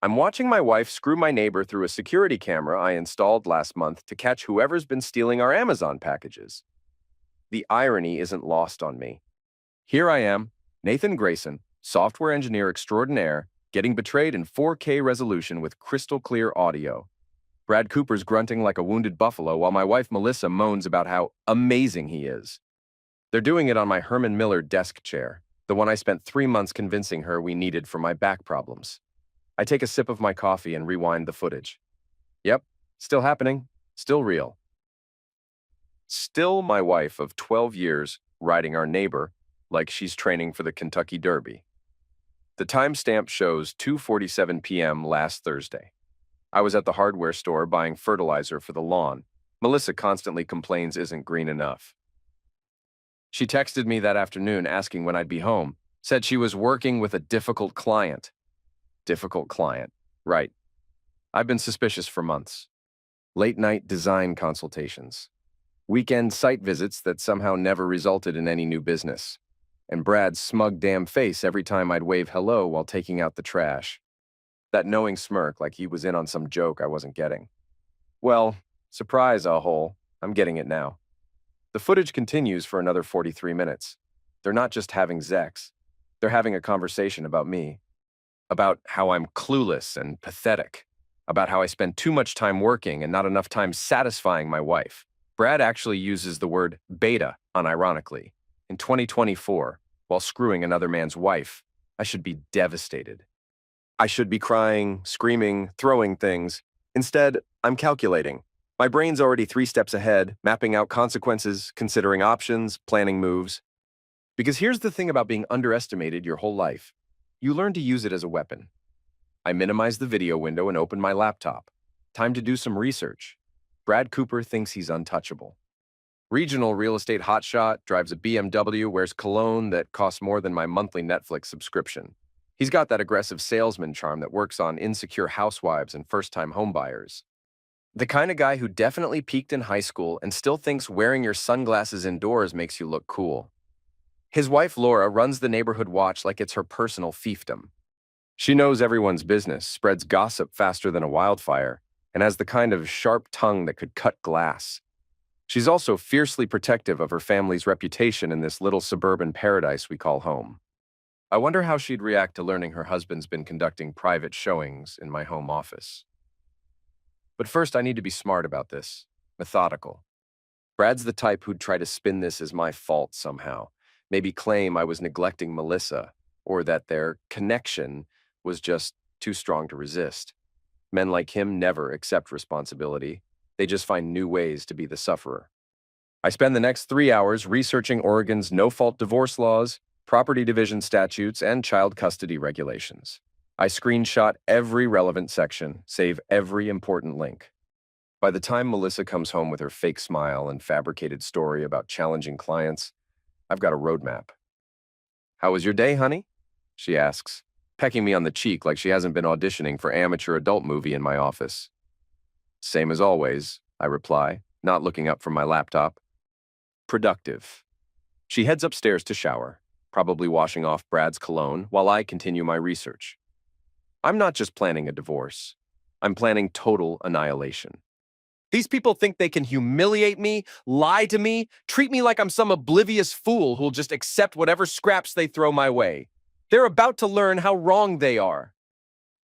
I'm watching my wife screw my neighbor through a security camera I installed last month to catch whoever's been stealing our Amazon packages. The irony isn't lost on me. Here I am, Nathan Grayson, software engineer extraordinaire, getting betrayed in 4K resolution with crystal clear audio. Brad Cooper's grunting like a wounded buffalo while my wife Melissa moans about how amazing he is. They're doing it on my Herman Miller desk chair, the one I spent 3 months convincing her we needed for my back problems. I take a sip of my coffee and rewind the footage. Yep, still happening, still real. Still my wife of 12 years riding our neighbor like she's training for the Kentucky Derby. The timestamp shows 2:47 p.m. last Thursday. I was at the hardware store buying fertilizer for the lawn. Melissa constantly complains isn't green enough. She texted me that afternoon asking when I'd be home, said she was working with a difficult client. Difficult client, right. I've been suspicious for months. Late-night design consultations. Weekend site visits that somehow never resulted in any new business. And Brad's smug damn face every time I'd wave hello while taking out the trash. That knowing smirk like he was in on some joke I wasn't getting. Well, surprise, a-hole, I'm getting it now. The footage continues for another 43 minutes. They're not just having sex. They're having a conversation about me. About how I'm clueless and pathetic. About how I spend too much time working and not enough time satisfying my wife. Brad actually uses the word beta, unironically. In 2024, while screwing another man's wife, I should be devastated. I should be crying, screaming, throwing things. Instead, I'm calculating. My brain's already 3 steps ahead, mapping out consequences, considering options, planning moves. Because here's the thing about being underestimated your whole life. You learn to use it as a weapon. I minimize the video window and open my laptop. Time to do some research. Brad Cooper thinks he's untouchable. Regional real estate hotshot, drives a BMW, wears cologne that costs more than my monthly Netflix subscription. He's got that aggressive salesman charm that works on insecure housewives and first-time homebuyers. The kind of guy who definitely peaked in high school and still thinks wearing your sunglasses indoors makes you look cool. His wife Laura runs the neighborhood watch like it's her personal fiefdom. She knows everyone's business, spreads gossip faster than a wildfire, and has the kind of sharp tongue that could cut glass. She's also fiercely protective of her family's reputation in this little suburban paradise we call home. I wonder how she'd react to learning her husband's been conducting private showings in my home office. But first, I need to be smart about this, methodical. Brad's the type who'd try to spin this as my fault somehow, maybe claim I was neglecting Melissa, or that their connection was just too strong to resist. Men like him never accept responsibility. They just find new ways to be the sufferer. I spend the next 3 hours researching Oregon's no-fault divorce laws, property division statutes, and child custody regulations. I screenshot every relevant section, save every important link. By the time Melissa comes home with her fake smile and fabricated story about challenging clients, I've got a roadmap. "How was your day, honey?" she asks, pecking me on the cheek like she hasn't been auditioning for amateur adult movie in my office. "Same as always," I reply, not looking up from my laptop. Productive. She heads upstairs to shower, probably washing off Brad's cologne while I continue my research. I'm not just planning a divorce. I'm planning total annihilation. These people think they can humiliate me, lie to me, treat me like I'm some oblivious fool who'll just accept whatever scraps they throw my way. They're about to learn how wrong they are.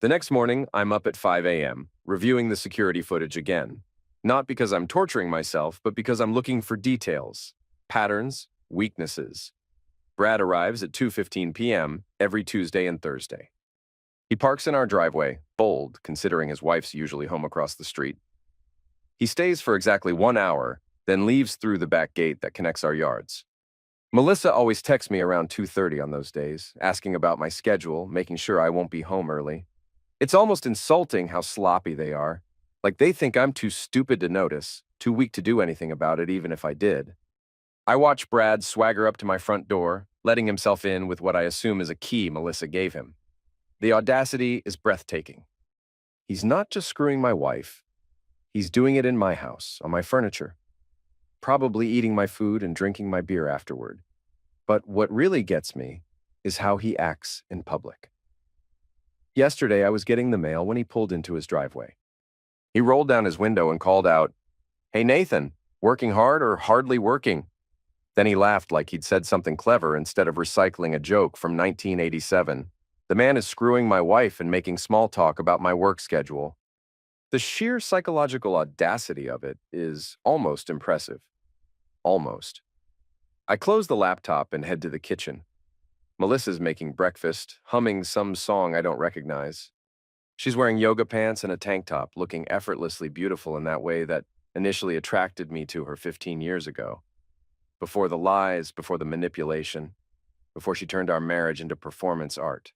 The next morning, I'm up at 5 a.m., reviewing the security footage again. Not because I'm torturing myself, but because I'm looking for details, patterns, weaknesses. Brad arrives at 2:15 p.m. every Tuesday and Thursday. He parks in our driveway, bold, considering his wife's usually home across the street. He stays for exactly 1 hour, then leaves through the back gate that connects our yards. Melissa always texts me around 2:30 on those days, asking about my schedule, making sure I won't be home early. It's almost insulting how sloppy they are, like they think I'm too stupid to notice, too weak to do anything about it even if I did. I watch Brad swagger up to my front door, letting himself in with what I assume is a key Melissa gave him. The audacity is breathtaking. He's not just screwing my wife. He's doing it in my house, on my furniture. Probably eating my food and drinking my beer afterward. But what really gets me is how he acts in public. Yesterday, I was getting the mail when he pulled into his driveway. He rolled down his window and called out, "Hey, Nathan, working hard or hardly working?" Then he laughed like he'd said something clever instead of recycling a joke from 1987. The man is screwing my wife and making small talk about my work schedule. The sheer psychological audacity of it is almost impressive. Almost. I close the laptop and head to the kitchen. Melissa's making breakfast, humming some song I don't recognize. She's wearing yoga pants and a tank top, looking effortlessly beautiful in that way that initially attracted me to her 15 years ago. Before the lies, before the manipulation, before she turned our marriage into performance art.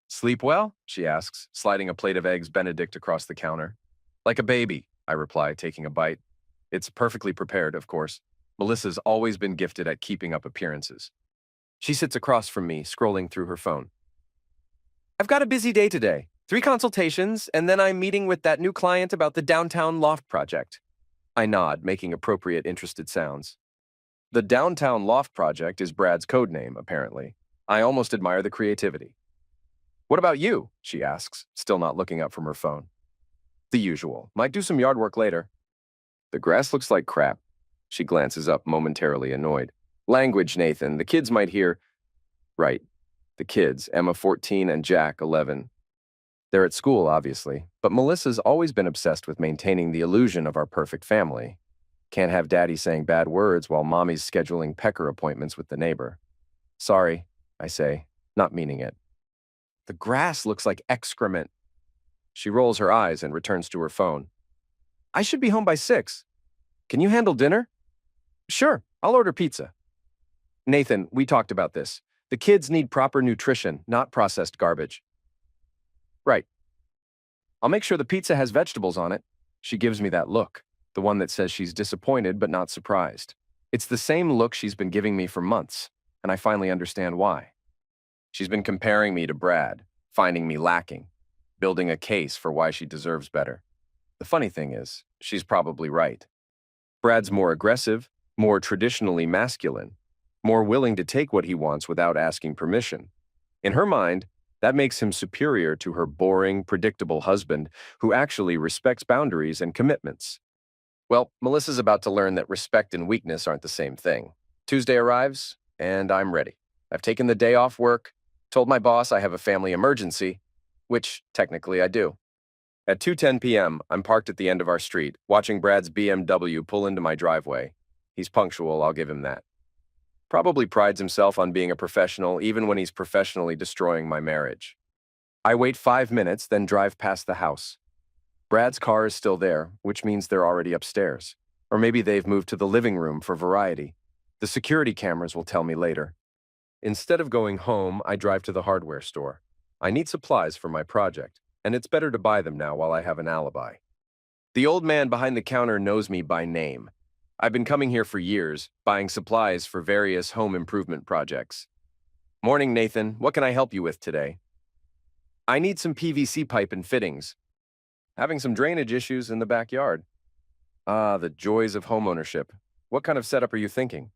"Sleep well?" she asks, sliding a plate of eggs Benedict across the counter. "Like a baby," I reply, taking a bite. It's perfectly prepared, of course. Melissa's always been gifted at keeping up appearances. She sits across from me, scrolling through her phone. "I've got a busy day today. 3 consultations, and then I'm meeting with that new client about the downtown loft project." I nod, making appropriate interested sounds. The downtown loft project is Brad's code name, apparently. I almost admire the creativity. "What about you?" she asks, still not looking up from her phone. "The usual. Might do some yard work later." "The grass looks like crap." She glances up, momentarily annoyed. "Language, Nathan. The kids might hear." Right. The kids, Emma 14 and Jack 11. They're at school, obviously, but Melissa's always been obsessed with maintaining the illusion of our perfect family. Can't have daddy saying bad words while mommy's scheduling pecker appointments with the neighbor. "Sorry," I say, not meaning it. "The grass looks like excrement." She rolls her eyes and returns to her phone. "I should be home by 6. Can you handle dinner?" "Sure, I'll order pizza." "Nathan, we talked about this. The kids need proper nutrition, not processed garbage." "Right. I'll make sure the pizza has vegetables on it." She gives me that look, the one that says she's disappointed but not surprised. It's the same look she's been giving me for months, and I finally understand why. She's been comparing me to Brad, finding me lacking, building a case for why she deserves better. The funny thing is, she's probably right. Brad's more aggressive, more traditionally masculine, more willing to take what he wants without asking permission. In her mind, that makes him superior to her boring, predictable husband who actually respects boundaries and commitments. Well, Melissa's about to learn that respect and weakness aren't the same thing. Tuesday arrives, and I'm ready. I've taken the day off work, told my boss I have a family emergency, which technically I do. At 2:10 p.m., I'm parked at the end of our street, watching Brad's BMW pull into my driveway. He's punctual, I'll give him that. Probably prides himself on being a professional even when he's professionally destroying my marriage. I wait 5 minutes, then drive past the house. Brad's car is still there, which means they're already upstairs. Or maybe they've moved to the living room for variety. The security cameras will tell me later. Instead of going home, I drive to the hardware store. I need supplies for my project, and it's better to buy them now while I have an alibi. The old man behind the counter knows me by name. I've been coming here for years, buying supplies for various home improvement projects. "Morning, Nathan. What can I help you with today?" "I need some PVC pipe and fittings. Having some drainage issues in the backyard." Ah, the joys of homeownership. What kind of setup are you thinking?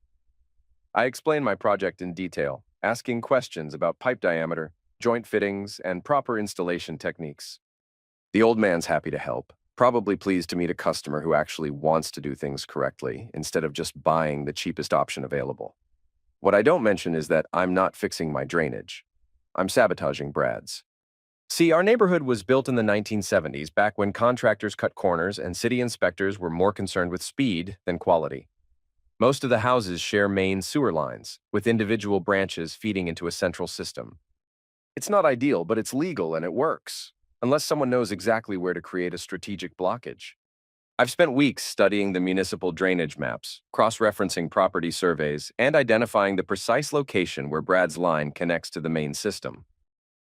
I explain my project in detail, asking questions about pipe diameter, joint fittings, and proper installation techniques. The old man's happy to help, probably pleased to meet a customer who actually wants to do things correctly instead of just buying the cheapest option available. What I don't mention is that I'm not fixing my drainage. I'm sabotaging Brad's. See, our neighborhood was built in the 1970s, back when contractors cut corners and city inspectors were more concerned with speed than quality. Most of the houses share main sewer lines, with individual branches feeding into a central system. It's not ideal, but it's legal and it works, unless someone knows exactly where to create a strategic blockage. I've spent weeks studying the municipal drainage maps, cross-referencing property surveys, and identifying the precise location where Brad's line connects to the main system.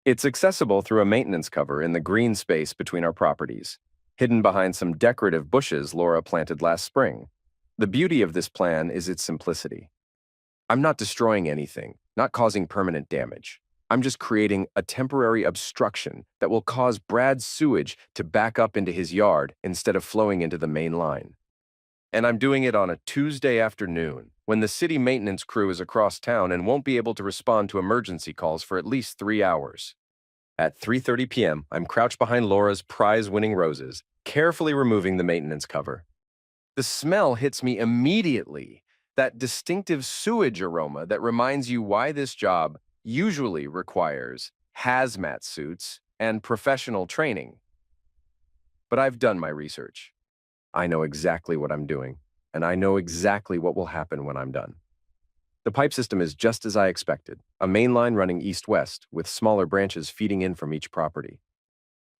It's accessible through a maintenance cover in the green space between our properties, hidden behind some decorative bushes Laura planted last spring. The beauty of this plan is its simplicity. I'm not destroying anything, not causing permanent damage. I'm just creating a temporary obstruction that will cause Brad's sewage to back up into his yard instead of flowing into the main line. And I'm doing it on a Tuesday afternoon, when the city maintenance crew is across town and won't be able to respond to emergency calls for at least 3 hours. At 3:30 p.m., I'm crouched behind Laura's prize-winning roses, carefully removing the maintenance cover. The smell hits me immediately, that distinctive sewage aroma that reminds you why this job usually requires hazmat suits and professional training. But I've done my research. I know exactly what I'm doing, and I know exactly what will happen when I'm done. The pipe system is just as I expected, a main line running east-west, with smaller branches feeding in from each property.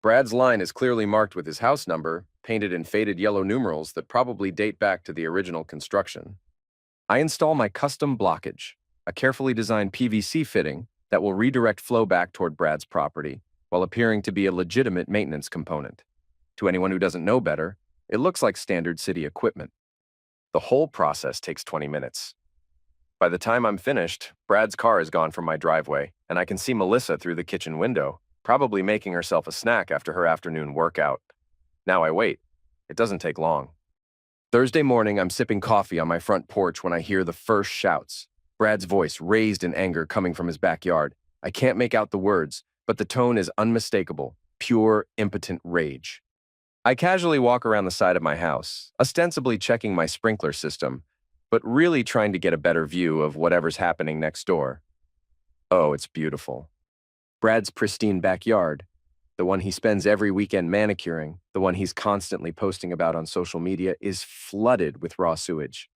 Brad's line is clearly marked with his house number, painted in faded yellow numerals that probably date back to the original construction. I install my custom blockage, a carefully designed PVC fitting that will redirect flow back toward Brad's property, while appearing to be a legitimate maintenance component. To anyone who doesn't know better, it looks like standard city equipment. The whole process takes 20 minutes. By the time I'm finished, Brad's car is gone from my driveway, and I can see Melissa through the kitchen window, probably making herself a snack after her afternoon workout. Now I wait. It doesn't take long. Thursday morning, I'm sipping coffee on my front porch when I hear the first shouts. Brad's voice raised in anger coming from his backyard. I can't make out the words, but the tone is unmistakable, pure, impotent rage. I casually walk around the side of my house, ostensibly checking my sprinkler system, but really trying to get a better view of whatever's happening next door. Oh, it's beautiful. Brad's pristine backyard, the one he spends every weekend manicuring, the one he's constantly posting about on social media, is flooded with raw sewage.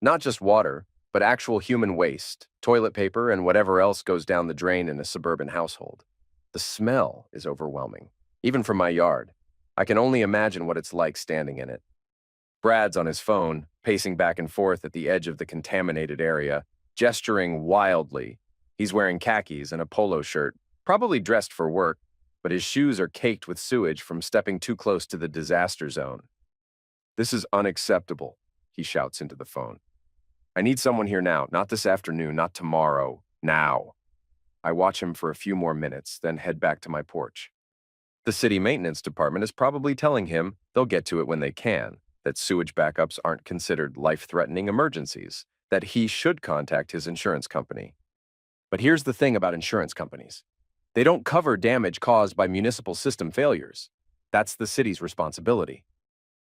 Not just water, but actual human waste, toilet paper, and whatever else goes down the drain in a suburban household. The smell is overwhelming, even from my yard. I can only imagine what it's like standing in it. Brad's on his phone, pacing back and forth at the edge of the contaminated area, gesturing wildly. He's wearing khakis and a polo shirt, probably dressed for work, but his shoes are caked with sewage from stepping too close to the disaster zone. "This is unacceptable," he shouts into the phone. "I need someone here now, not this afternoon, not tomorrow, now." I watch him for a few more minutes, then head back to my porch. The city maintenance department is probably telling him they'll get to it when they can, that sewage backups aren't considered life-threatening emergencies, that he should contact his insurance company. But here's the thing about insurance companies. They don't cover damage caused by municipal system failures. That's the city's responsibility.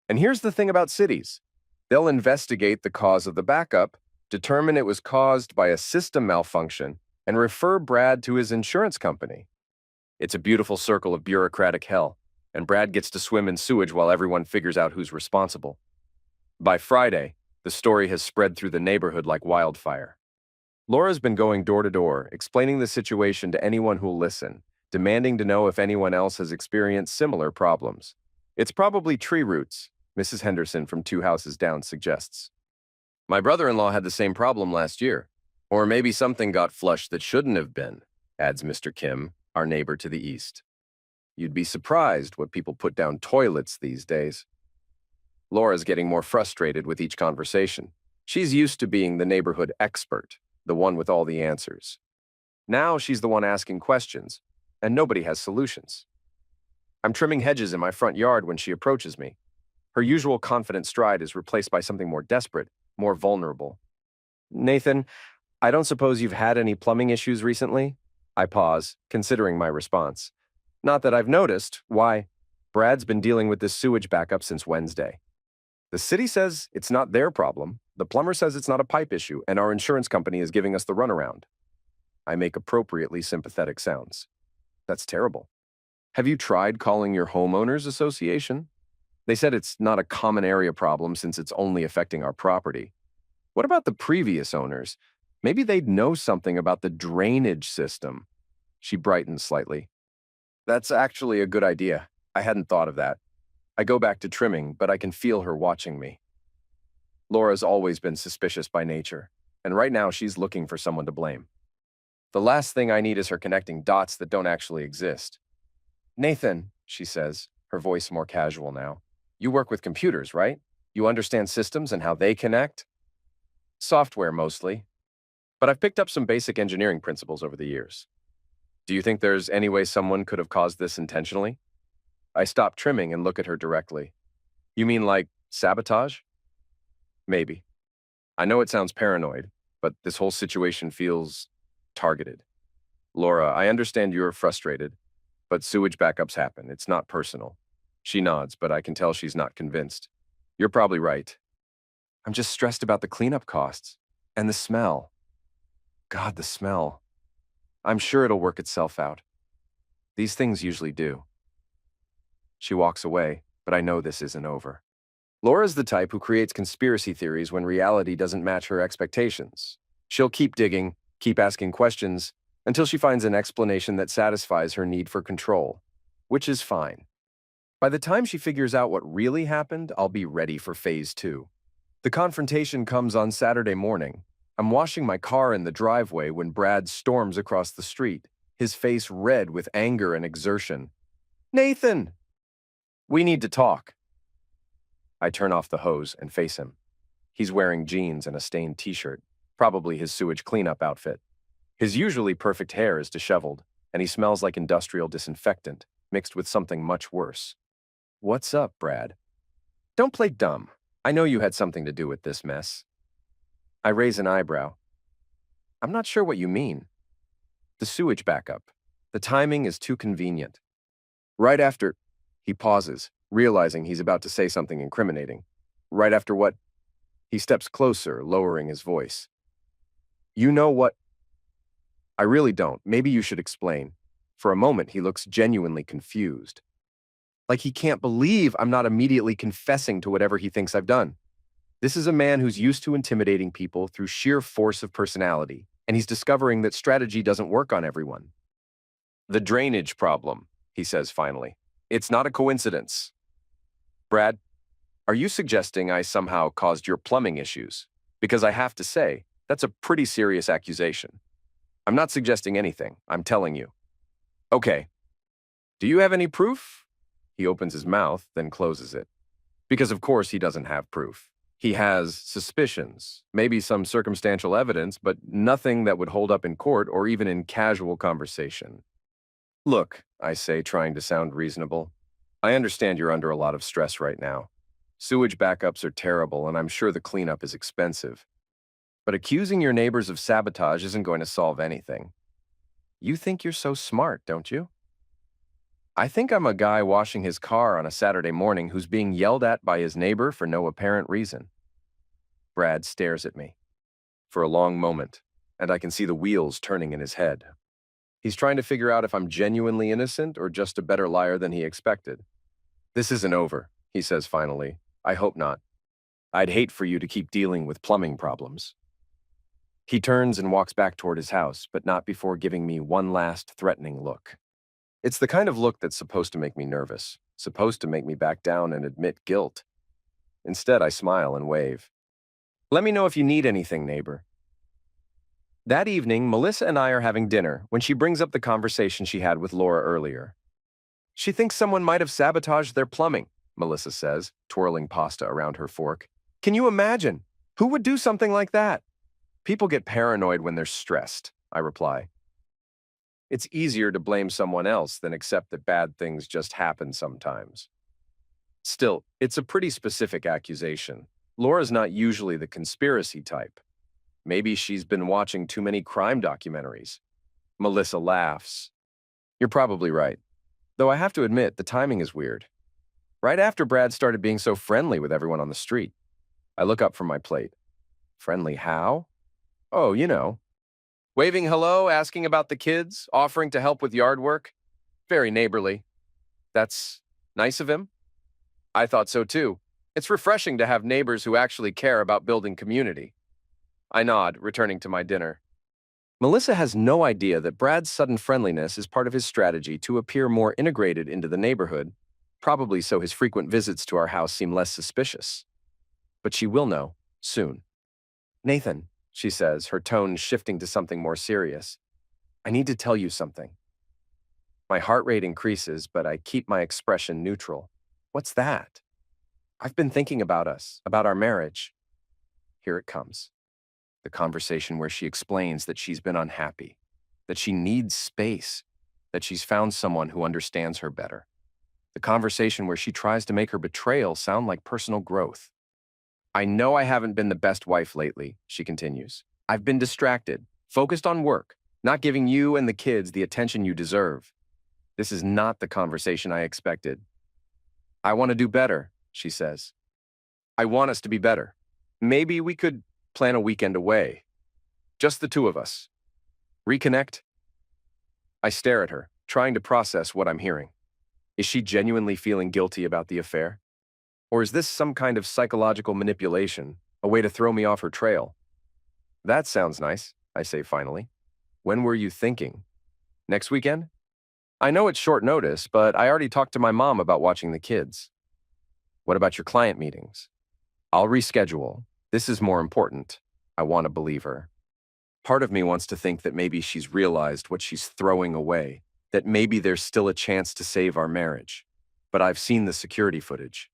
And here's the thing about cities. They'll investigate the cause of the backup, determine it was caused by a system malfunction, and refer Brad to his insurance company. It's a beautiful circle of bureaucratic hell, and Brad gets to swim in sewage while everyone figures out who's responsible. By Friday, the story has spread through the neighborhood like wildfire. Laura's been going door to door, explaining the situation to anyone who'll listen, demanding to know if anyone else has experienced similar problems. "It's probably tree roots," Mrs. Henderson from 2 houses down suggests. "My brother-in-law had the same problem last year. Or maybe something got flushed that shouldn't have been," adds Mr. Kim, our neighbor to the east. "You'd be surprised what people put down toilets these days." Laura's getting more frustrated with each conversation. She's used to being the neighborhood expert, the one with all the answers. Now she's the one asking questions, and nobody has solutions. I'm trimming hedges in my front yard when she approaches me. Her usual confident stride is replaced by something more desperate, more vulnerable. "Nathan, I don't suppose you've had any plumbing issues recently?" I pause, considering my response. "Not that I've noticed. Why? Brad's been dealing with this sewage backup since Wednesday. The city says it's not their problem, the plumber says it's not a pipe issue, and our insurance company is giving us the runaround." I make appropriately sympathetic sounds. "That's terrible. Have you tried calling your homeowners association? They said it's not a common area problem since it's only affecting our property. What about the previous owners? Maybe they'd know something about the drainage system." She brightens slightly. "That's actually a good idea. I hadn't thought of that." I go back to trimming, but I can feel her watching me. Laura's always been suspicious by nature, and right now she's looking for someone to blame. The last thing I need is her connecting dots that don't actually exist. "Nathan," she says, her voice more casual now, "you work with computers, right? You understand systems and how they connect?" "Software, mostly. But I've picked up some basic engineering principles over the years." "Do you think there's any way someone could have caused this intentionally?" I stop trimming and look at her directly. "You mean like sabotage?" "Maybe. I know it sounds paranoid, but this whole situation feels targeted. Laura, I understand you're frustrated, But sewage backups happen. It's not personal. She nods, but I can tell she's not convinced. You're probably right. I'm just stressed about the cleanup costs. And the smell. God, the smell. I'm sure it'll work itself out. These things usually do. She walks away, but I know this isn't over. Laura's the type who creates conspiracy theories when reality doesn't match her expectations. She'll keep digging, keep asking questions, until she finds an explanation that satisfies her need for control, which is fine. By the time she figures out what really happened, I'll be ready for phase 2. The confrontation comes on Saturday morning. I'm washing my car in the driveway when Brad storms across the street, his face red with anger and exertion. Nathan! We need to talk. I turn off the hose and face him. He's wearing jeans and a stained t-shirt, probably his sewage cleanup outfit. His usually perfect hair is disheveled, and he smells like industrial disinfectant, mixed with something much worse. What's up, Brad? Don't play dumb. I know you had something to do with this mess. I raise an eyebrow. I'm not sure what you mean. The sewage backup. The timing is too convenient. Right after... He pauses, realizing he's about to say something incriminating. Right after what? He steps closer, lowering his voice. You know what? I really don't. Maybe you should explain. For a moment, he looks genuinely confused. Like he can't believe I'm not immediately confessing to whatever he thinks I've done. This is a man who's used to intimidating people through sheer force of personality, and he's discovering that strategy doesn't work on everyone. The drainage problem, he says finally. It's not a coincidence. Brad, are you suggesting I somehow caused your plumbing issues? Because I have to say, that's a pretty serious accusation. I'm not suggesting anything. I'm telling you. Okay. Do you have any proof? He opens his mouth, then closes it. Because of course he doesn't have proof. He has suspicions, maybe some circumstantial evidence, but nothing that would hold up in court or even in casual conversation. Look, I say, trying to sound reasonable. I understand you're under a lot of stress right now. Sewage backups are terrible, and I'm sure the cleanup is expensive. But accusing your neighbors of sabotage isn't going to solve anything. You think you're so smart, don't you? I think I'm a guy washing his car on a Saturday morning who's being yelled at by his neighbor for no apparent reason. Brad stares at me for a long moment, and I can see the wheels turning in his head. He's trying to figure out if I'm genuinely innocent or just a better liar than he expected. This isn't over, he says finally. I hope not. I'd hate for you to keep dealing with plumbing problems. He turns and walks back toward his house, but not before giving me one last threatening look. It's the kind of look that's supposed to make me nervous, supposed to make me back down and admit guilt. Instead, I smile and wave. Let me know if you need anything, neighbor. That evening, Melissa and I are having dinner when she brings up the conversation she had with Laura earlier. She thinks someone might have sabotaged their plumbing, Melissa says, twirling pasta around her fork. Can you imagine? Who would do something like that? People get paranoid when they're stressed, I reply. It's easier to blame someone else than accept that bad things just happen sometimes. Still, it's a pretty specific accusation. Laura's not usually the conspiracy type. Maybe she's been watching too many crime documentaries. Melissa laughs. You're probably right. Though I have to admit, the timing is weird. Right after Brad started being so friendly with everyone on the street. I look up from my plate. Friendly how? Oh, you know. Waving hello, asking about the kids, offering to help with yard work. Very neighborly. That's nice of him. I thought so too. It's refreshing to have neighbors who actually care about building community. I nod, returning to my dinner. Melissa has no idea that Brad's sudden friendliness is part of his strategy to appear more integrated into the neighborhood, probably so his frequent visits to our house seem less suspicious. But she will know, soon. Nathan, she says, her tone shifting to something more serious. I need to tell you something. My heart rate increases, but I keep my expression neutral. What's that? I've been thinking about us, about our marriage. Here it comes. The conversation where she explains that she's been unhappy, that she needs space, that she's found someone who understands her better. The conversation where she tries to make her betrayal sound like personal growth. I know I haven't been the best wife lately, she continues. I've been distracted, focused on work, not giving you and the kids the attention you deserve. This is not the conversation I expected. I want to do better, she says. I want us to be better. Maybe we could plan a weekend away. Just the two of us. Reconnect? I stare at her, trying to process what I'm hearing. Is she genuinely feeling guilty about the affair? Or is this some kind of psychological manipulation, a way to throw me off her trail? That sounds nice, I say finally. When were you thinking? Next weekend? I know it's short notice, but I already talked to my mom about watching the kids. What about your client meetings? I'll reschedule. This is more important. I want to believe her. Part of me wants to think that maybe she's realized what she's throwing away, that maybe there's still a chance to save our marriage. But I've seen the security footage.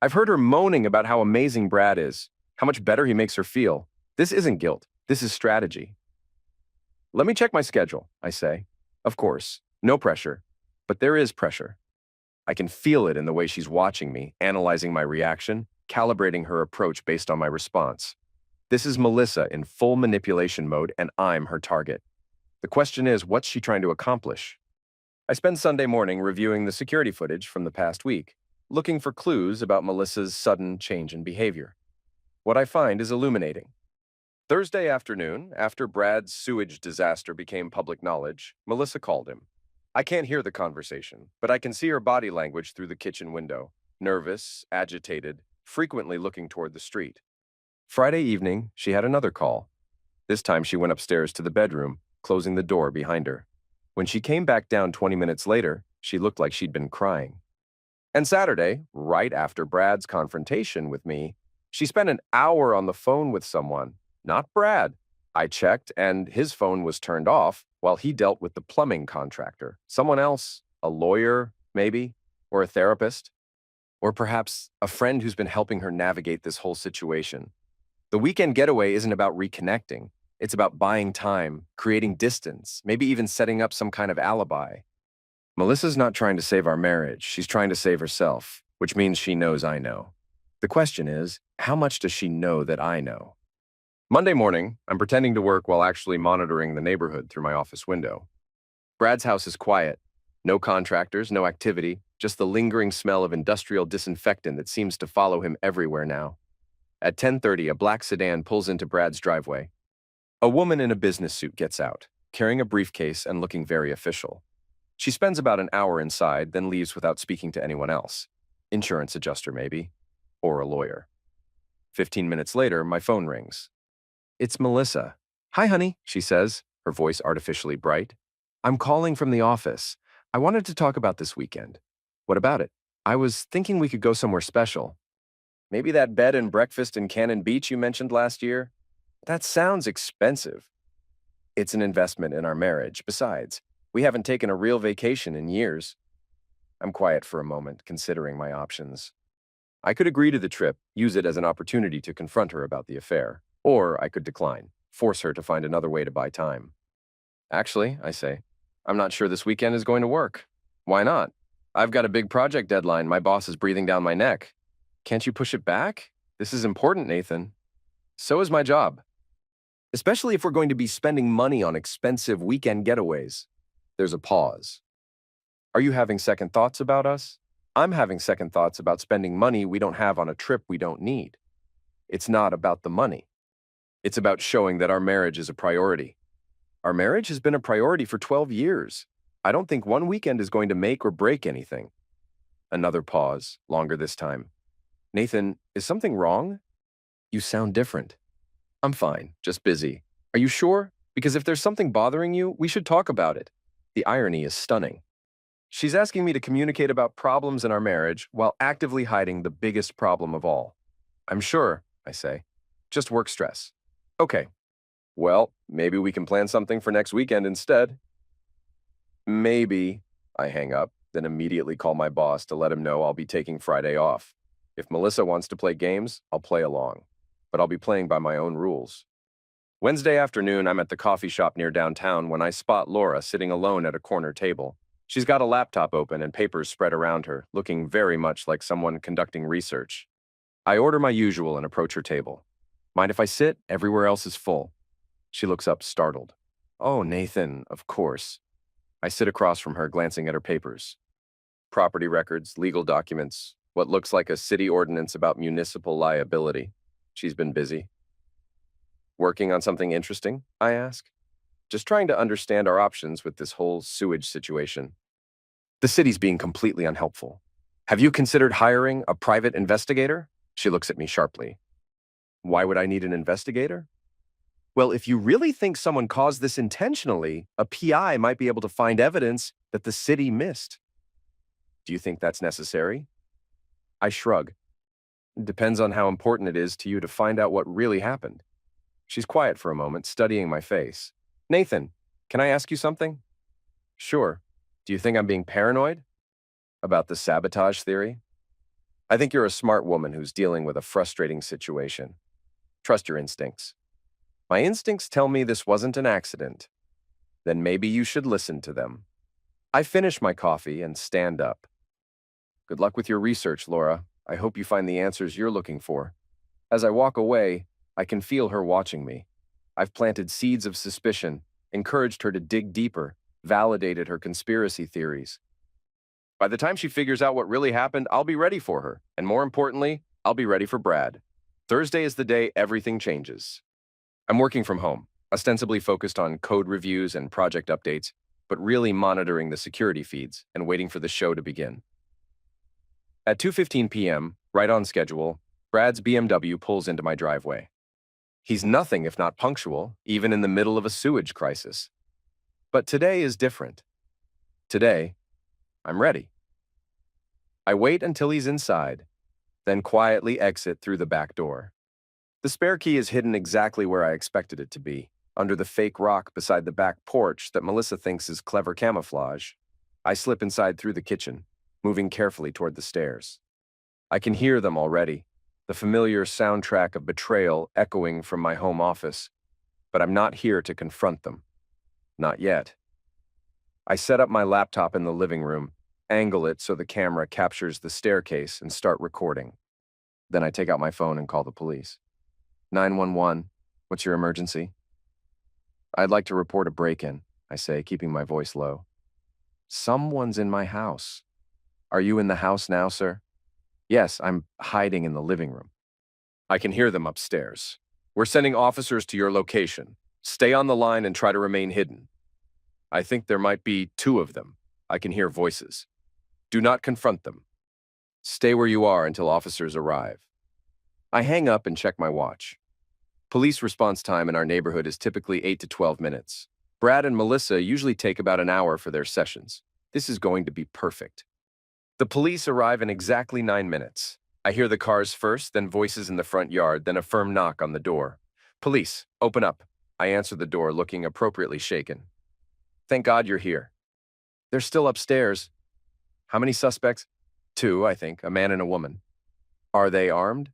I've heard her moaning about how amazing Brad is, how much better he makes her feel. This isn't guilt. This is strategy. Let me check my schedule, I say. Of course, no pressure, but there is pressure. I can feel it in the way she's watching me, analyzing my reaction, calibrating her approach based on my response. This is Melissa in full manipulation mode, and I'm her target. The question is, what's she trying to accomplish? I spend Sunday morning reviewing the security footage from the past week, looking for clues about Melissa's sudden change in behavior. What I find is illuminating. Thursday afternoon, after Brad's sewage disaster became public knowledge, Melissa called him. I can't hear the conversation, but I can see her body language through the kitchen window, nervous, agitated, frequently looking toward the street. Friday evening, she had another call. This time she went upstairs to the bedroom, closing the door behind her. When she came back down 20 minutes later, she looked like she'd been crying. And Saturday, right after Brad's confrontation with me, she spent an hour on the phone with someone, not Brad. I checked, and his phone was turned off while he dealt with the plumbing contractor. Someone else, a lawyer, maybe, or a therapist, or perhaps a friend who's been helping her navigate this whole situation. The weekend getaway isn't about reconnecting. It's about buying time, creating distance, maybe even setting up some kind of alibi. Melissa's not trying to save our marriage. She's trying to save herself, which means she knows I know. The question is, how much does she know that I know? Monday morning, I'm pretending to work while actually monitoring the neighborhood through my office window. Brad's house is quiet. No contractors, no activity, just the lingering smell of industrial disinfectant that seems to follow him everywhere now. At 10:30, a black sedan pulls into Brad's driveway. A woman in a business suit gets out, carrying a briefcase and looking very official. She spends about an hour inside, then leaves without speaking to anyone else. Insurance adjuster, maybe, or a lawyer. 15 minutes later, my phone rings. It's Melissa. Hi, honey, she says, her voice artificially bright. I'm calling from the office. I wanted to talk about this weekend. What about it? I was thinking we could go somewhere special. Maybe that bed and breakfast in Cannon Beach you mentioned last year? That sounds expensive. It's an investment in our marriage. Besides, we haven't taken a real vacation in years. I'm quiet for a moment, considering my options. I could agree to the trip, use it as an opportunity to confront her about the affair. Or I could decline, force her to find another way to buy time. Actually, I say, I'm not sure this weekend is going to work. Why not? I've got a big project deadline. My boss is breathing down my neck. Can't you push it back? This is important, Nathan. So is my job. Especially if we're going to be spending money on expensive weekend getaways. There's a pause. Are you having second thoughts about us? I'm having second thoughts about spending money we don't have on a trip we don't need. It's not about the money. It's about showing that our marriage is a priority. Our marriage has been a priority for 12 years. I don't think one weekend is going to make or break anything. Another pause, longer this time. Nathan, is something wrong? You sound different. I'm fine, just busy. Are you sure? Because if there's something bothering you, we should talk about it. The irony is stunning. She's asking me to communicate about problems in our marriage while actively hiding the biggest problem of all. I'm sure, I say. Just work stress. Okay. Well, maybe we can plan something for next weekend instead. Maybe. I hang up, then immediately call my boss to let him know I'll be taking Friday off. If Melissa wants to play games, I'll play along. But I'll be playing by my own rules. Wednesday afternoon, I'm at the coffee shop near downtown when I spot Laura sitting alone at a corner table. She's got a laptop open and papers spread around her, looking very much like someone conducting research. I order my usual and approach her table. Mind if I sit? Everywhere else is full. She looks up, startled. Oh, Nathan, of course. I sit across from her, glancing at her papers. Property records, legal documents, what looks like a city ordinance about municipal liability. She's been busy. Working on something interesting? I ask. Just trying to understand our options with this whole sewage situation. The city's being completely unhelpful. Have you considered hiring a private investigator? She looks at me sharply. Why would I need an investigator? Well, if you really think someone caused this intentionally, a PI might be able to find evidence that the city missed. Do you think that's necessary? I shrug. It depends on how important it is to you to find out what really happened. She's quiet for a moment, studying my face. Nathan, can I ask you something? Sure. Do you think I'm being paranoid? About the sabotage theory? I think you're a smart woman who's dealing with a frustrating situation. Trust your instincts. My instincts tell me this wasn't an accident. Then maybe you should listen to them. I finish my coffee and stand up. Good luck with your research, Laura. I hope you find the answers you're looking for. As I walk away, I can feel her watching me. I've planted seeds of suspicion, encouraged her to dig deeper, validated her conspiracy theories. By the time she figures out what really happened, I'll be ready for her. And more importantly, I'll be ready for Brad. Thursday is the day everything changes. I'm working from home, ostensibly focused on code reviews and project updates, but really monitoring the security feeds and waiting for the show to begin. At 2:15 p.m., right on schedule, Brad's BMW pulls into my driveway. He's nothing if not punctual, even in the middle of a sewage crisis. But today is different. Today, I'm ready. I wait until he's inside, then quietly exit through the back door. The spare key is hidden exactly where I expected it to be, under the fake rock beside the back porch that Melissa thinks is clever camouflage. I slip inside through the kitchen, moving carefully toward the stairs. I can hear them already, the familiar soundtrack of betrayal echoing from my home office, but I'm not here to confront them. Not yet. I set up my laptop in the living room, angle it so the camera captures the staircase, and start recording. Then I take out my phone and call the police. 911, what's your emergency? I'd like to report a break-in, I say, keeping my voice low. Someone's in my house. Are you in the house now, sir? Yes, I'm hiding in the living room. I can hear them upstairs. We're sending officers to your location. Stay on the line and try to remain hidden. I think there might be 2 of them. I can hear voices. Do not confront them. Stay where you are until officers arrive. I hang up and check my watch. Police response time in our neighborhood is typically 8 to 12 minutes. Brad and Melissa usually take about an hour for their sessions. This is going to be perfect. The police arrive in exactly 9 minutes. I hear the cars first, then voices in the front yard, then a firm knock on the door. Police, open up. I answer the door, looking appropriately shaken. Thank God you're here. They're still upstairs. How many suspects? 2, I think, a man and a woman. Are they armed?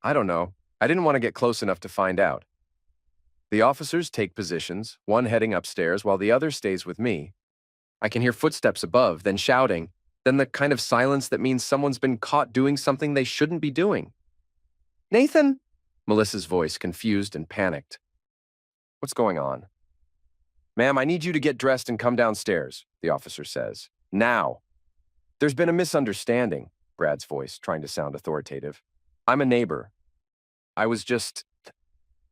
I don't know. I didn't want to get close enough to find out. The officers take positions, one heading upstairs while the other stays with me. I can hear footsteps above, then shouting, then the kind of silence that means someone's been caught doing something they shouldn't be doing. Nathan? Melissa's voice, confused and panicked. What's going on? Ma'am, I need you to get dressed and come downstairs, the officer says. Now. There's been a misunderstanding, Brad's voice, trying to sound authoritative. I'm a neighbor. I was just...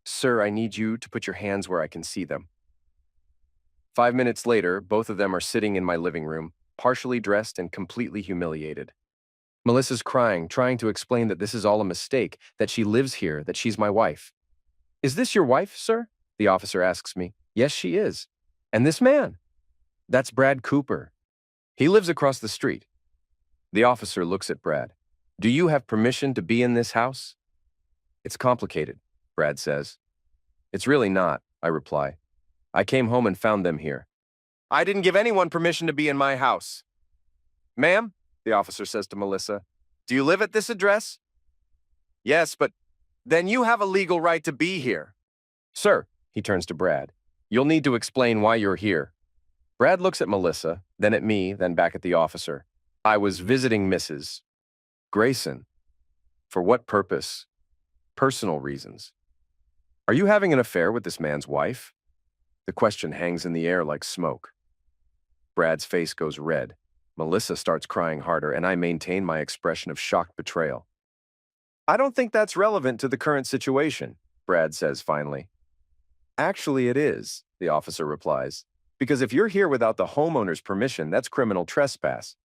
Sir, I need you to put your hands where I can see them. 5 minutes later, both of them are sitting in my living room, partially dressed and completely humiliated. Melissa's crying, trying to explain that this is all a mistake, that she lives here, that she's my wife. Is this your wife, sir? The officer asks me. Yes, she is. And this man? That's Brad Cooper. He lives across the street. The officer looks at Brad. Do you have permission to be in this house? It's complicated, Brad says. It's really not, I reply. I came home and found them here. I didn't give anyone permission to be in my house. Ma'am, the officer says to Melissa, do you live at this address? Yes, but then you have a legal right to be here. Sir, he turns to Brad, you'll need to explain why you're here. Brad looks at Melissa, then at me, then back at the officer. I was visiting Mrs. Grayson. For what purpose? Personal reasons. Are you having an affair with this man's wife? The question hangs in the air like smoke. Brad's face goes red. Melissa starts crying harder, and I maintain my expression of shocked betrayal. I don't think that's relevant to the current situation, Brad says finally. Actually, it is, the officer replies. Because if you're here without the homeowner's permission, that's criminal trespass.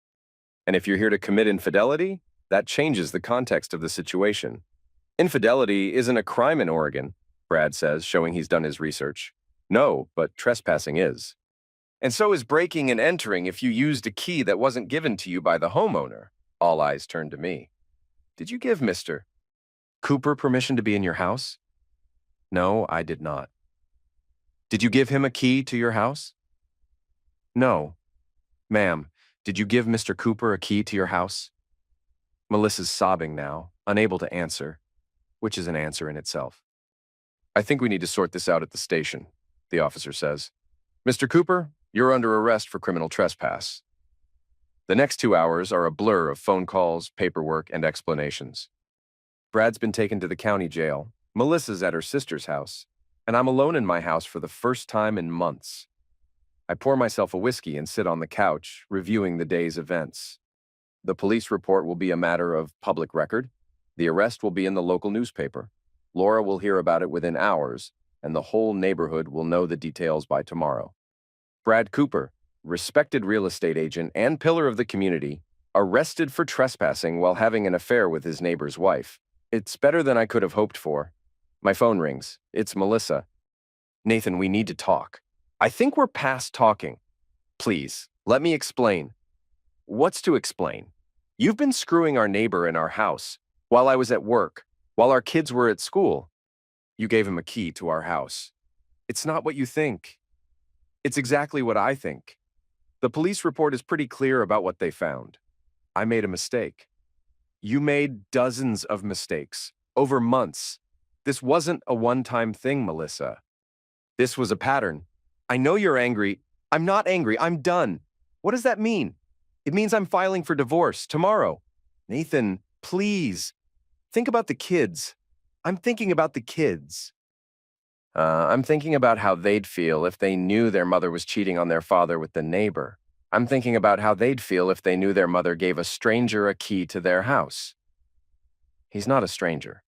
And if you're here to commit infidelity, that changes the context of the situation. Infidelity isn't a crime in Oregon, Brad says, showing he's done his research. No, but trespassing is. And so is breaking and entering if you used a key that wasn't given to you by the homeowner. All eyes turn to me. Did you give Mr. Cooper permission to be in your house? No, I did not. Did you give him a key to your house? No. Ma'am, did you give Mr. Cooper a key to your house? Melissa's sobbing now, unable to answer, which is an answer in itself. I think we need to sort this out at the station, the officer says. Mr. Cooper, you're under arrest for criminal trespass. The next 2 hours are a blur of phone calls, paperwork, and explanations. Brad's been taken to the county jail, Melissa's at her sister's house, and I'm alone in my house for the first time in months. I pour myself a whiskey and sit on the couch, reviewing the day's events. The police report will be a matter of public record. The arrest will be in the local newspaper. Laura will hear about it within hours, and the whole neighborhood will know the details by tomorrow. Brad Cooper, respected real estate agent and pillar of the community, arrested for trespassing while having an affair with his neighbor's wife. It's better than I could have hoped for. My phone rings. It's Melissa. Nathan, we need to talk. I think we're past talking. Please, let me explain. What's to explain? You've been screwing our neighbor in our house while I was at work, while our kids were at school. You gave him a key to our house. It's not what you think. It's exactly what I think. The police report is pretty clear about what they found. I made a mistake. You made dozens of mistakes over months. This wasn't a one-time thing, Melissa. This was a pattern. I know you're angry. I'm not angry. I'm done. What does that mean? It means I'm filing for divorce tomorrow. Nathan, please. Think about the kids. I'm thinking about the kids. I'm thinking about how they'd feel if they knew their mother was cheating on their father with the neighbor. I'm thinking about how they'd feel if they knew their mother gave a stranger a key to their house. He's not a stranger.